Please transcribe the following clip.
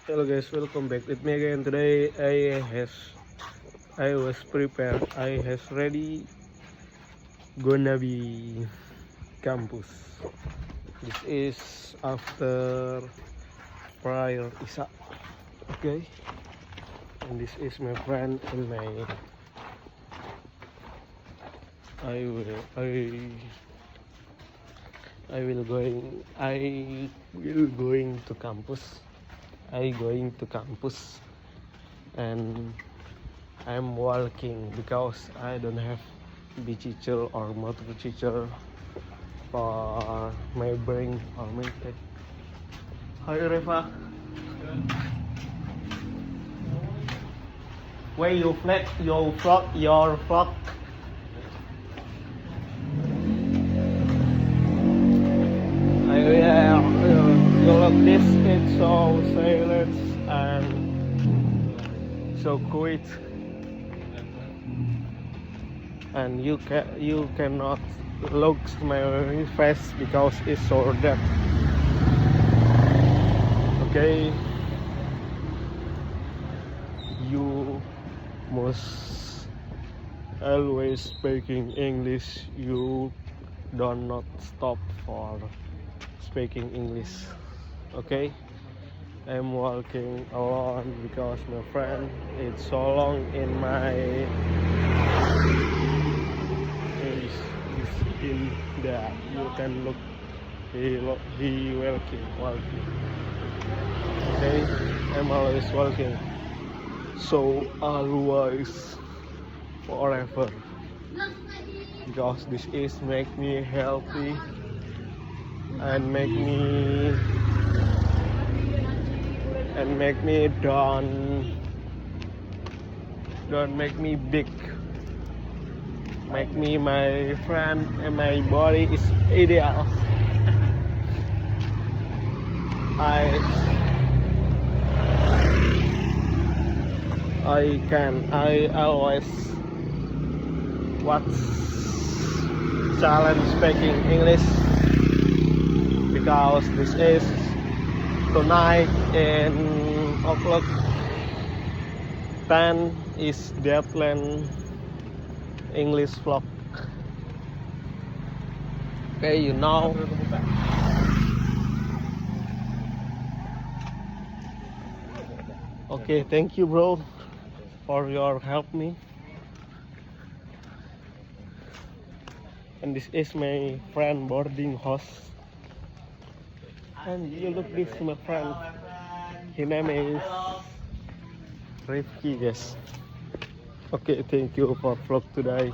Hello guys, welcome back with me again. Today I was prepared. I has ready gonna be campus. This is after prayer Isya. Okay. And this is my friend and my I will going to campus. I going to campus and I'm walking because I don't have bicycle or motorcycle for my brain or my tech. Hi Reva, where you flat your flock you look this, it's so silent and so quiet, and you cannot look my face because it's so dark. Okay, you must always speaking English. You do not stop for speaking English. Okay, I'm walking alone because my friend is so long in my is in there. You can look he walking. Okay, I'm always walking, so always forever, because this is make me healthy and make me don't make me big, make me my friend and my body is ideal. I always watch challenge speaking English because this is tonight in o'clock 10 is deadline English vlog. Okay, you know. Okay, thank you bro for your help me. And this is my friend boarding house. And you look this my friend. His name is Rifki, guys. Okay, thank you for vlog today.